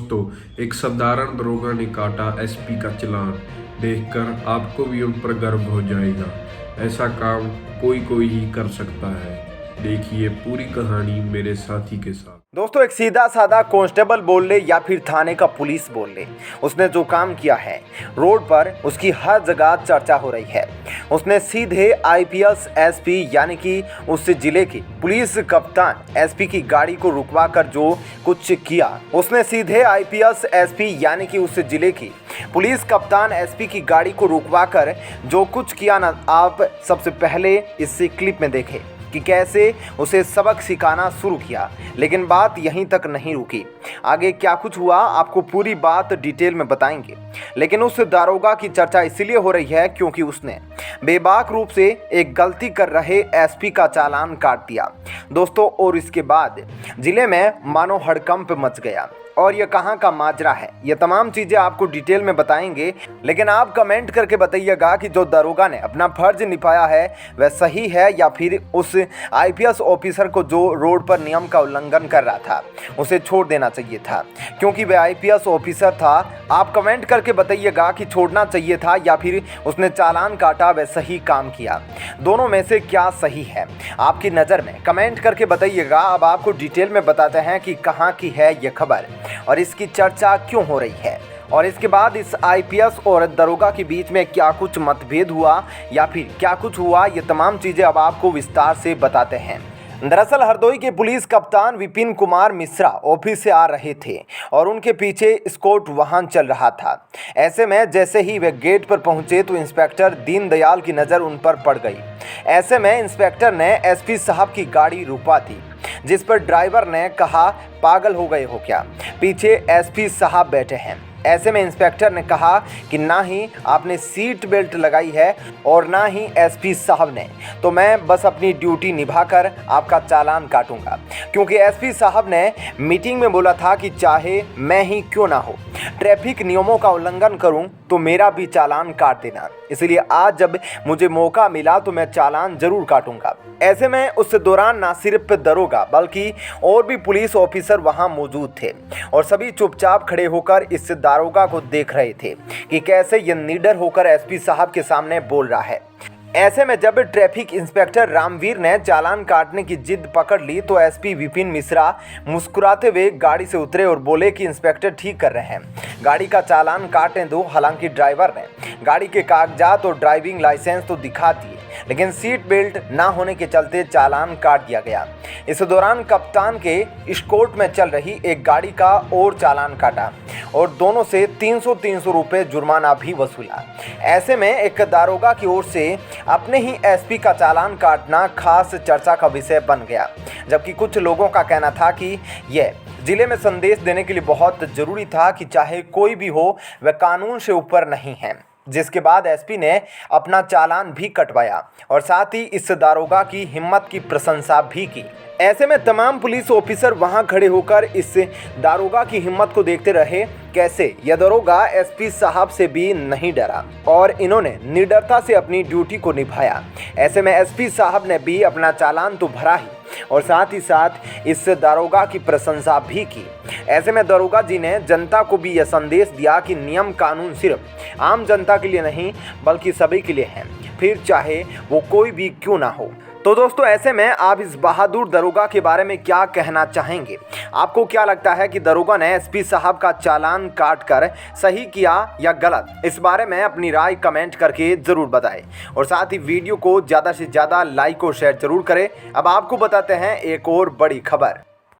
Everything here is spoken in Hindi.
दोस्तों, एक साधारण दरोगा ने काटा एसपी का चालान। देखकर आपको भी उन पर गर्व हो जाएगा। ऐसा काम कोई कोई ही कर सकता है। देखिए पूरी कहानी मेरे साथी के साथ। दोस्तों, एक सीधा साधा कांस्टेबल बोल ले या फिर थाने का पुलिस बोल ले, उसने जो काम किया है रोड पर उसकी हर जगह चर्चा हो रही है। उसने सीधे आईपीएस एसपी यानी कि उस जिले की पुलिस कप्तान एसपी की गाड़ी को रुकवा कर जो कुछ किया, उसने सीधे आईपीएस एसपी यानी कि उस जिले की पुलिस कप्तान एसपी की गाड़ी को रुकवा कर जो कुछ किया ना, आप सबसे पहले इस क्लिप में देखें कि कैसे उसे सबक सिखाना शुरू किया। लेकिन बात यहीं तक नहीं रुकी, आगे क्या कुछ हुआ आपको पूरी बात डिटेल में बताएंगे। लेकिन उस दारोगा की चर्चा इसलिए हो रही है क्योंकि उसने बेबाक रूप से एक गलती कर रहे एसपी का चालान काट दिया दोस्तों। और इसके बाद जिले में मानो हड़कंप मच गया। और ये कहाँ का माजरा है, ये तमाम चीज़ें आपको डिटेल में बताएंगे। लेकिन आप कमेंट करके बताइएगा कि जो दरोगा ने अपना फर्ज निभाया है वह सही है या फिर उस आईपीएस ऑफिसर को जो रोड पर नियम का उल्लंघन कर रहा था उसे छोड़ देना चाहिए था, क्योंकि वह आईपीएस ऑफिसर था। आप कमेंट करके बताइएगा कि छोड़ना चाहिए था या फिर उसने चालान काटा वह सही काम किया। दोनों में से क्या सही है आपकी नज़र में, कमेंट करके बताइएगा। अब आपको डिटेल में बताते हैं कि कहाँ की है ये खबर और इसकी चर्चा क्यों हो रही है, और इसके बाद इस आईपीएस और दरोगा के बीच में क्या कुछ मतभेद हुआ या फिर क्या कुछ हुआ, ये तमाम चीज़ें अब आपको विस्तार से बताते हैं। दरअसल हरदोई के पुलिस कप्तान विपिन कुमार मिश्रा ऑफिस से आ रहे थे और उनके पीछे एस्कॉर्ट वाहन चल रहा था। ऐसे में जैसे ही वे गेट पर पहुंचे तो इंस्पेक्टर दीनदयाल की नज़र उन पर पड़ गई। ऐसे में इंस्पेक्टर ने एसपी साहब की गाड़ी रुकवा दी, जिस पर ड्राइवर ने कहा, पागल हो गए हो क्या, पीछे एसपी साहब बैठे हैं। ऐसे में इंस्पेक्टर ने कहा कि ना ही आपने सीट बेल्ट लगाई है और ना ही एसपी साहब ने, तो मैं बस अपनी ड्यूटी निभाकर आपका चालान काटूंगा, क्योंकि एसपी साहब ने मीटिंग में बोला था कि चाहे मैं ही क्यों ना हो ट्रैफिक नियमों का उल्लंघन करूं तो मेरा भी चालान काट देना। इसलिए आज जब मुझे मौका मिला तो मैं चालान जरूर काटूंगा। ऐसे में उस दौरान ना सिर्फ दरोगा बल्कि और भी पुलिस ऑफिसर वहां मौजूद थे और सभी चुपचाप खड़े होकर इस दारोगा को देख रहे थे कि कैसे ये निडर होकर एसपी साहब के सामने बोल रहा है। ऐसे में जब ट्रैफिक इंस्पेक्टर रामवीर ने चालान काटने की जिद पकड़ ली तो एसपी विपिन मिश्रा मुस्कुराते हुए गाड़ी से उतरे और बोले कि इंस्पेक्टर ठीक कर रहे हैं, गाड़ी का चालान काटने दो। हालांकि ड्राइवर ने गाड़ी के कागजात और ड्राइविंग लाइसेंस तो दिखा दिए, लेकिन सीट बेल्ट ना होने के चलते चालान काट दिया गया। इस दौरान कप्तान के एस्कॉर्ट में चल रही एक गाड़ी का और चालान काटा और दोनों से 300 रुपये जुर्माना भी वसूला। ऐसे में एक दारोगा की ओर से अपने ही एसपी का चालान काटना खास चर्चा का विषय बन गया, जबकि कुछ लोगों का कहना था कि यह जिले में संदेश देने के लिए बहुत ज़रूरी था कि चाहे कोई भी हो वह कानून से ऊपर नहीं है। जिसके बाद एसपी ने अपना चालान भी कटवाया और साथ ही इस दारोगा की हिम्मत की प्रशंसा भी की। ऐसे में तमाम पुलिस ऑफिसर वहां खड़े होकर इस दारोगा की हिम्मत को देखते रहे, कैसे यह दारोगा एसपी साहब से भी नहीं डरा और इन्होंने निडरता से अपनी ड्यूटी को निभाया। ऐसे में एसपी साहब ने भी अपना चालान तो भरा ही और साथ ही साथ इस दारोगा की प्रशंसा भी की। ऐसे में दारोगा जी ने जनता को भी यह संदेश दिया कि नियम कानून सिर्फ आम जनता के लिए नहीं बल्कि सभी के लिए है, फिर चाहे वो कोई भी क्यों ना हो। तो दोस्तों, ऐसे में आप इस बहादुर दरोगा के बारे में क्या कहना चाहेंगे? आपको क्या लगता है कि दरोगा ने एसपी साहब का चालान काट कर सही किया या गलत? इस बारे में अपनी राय कमेंट करके ज़रूर बताएं और साथ ही वीडियो को ज़्यादा से ज़्यादा लाइक और शेयर जरूर करें। अब आपको बताते हैं एक और बड़ी खबर।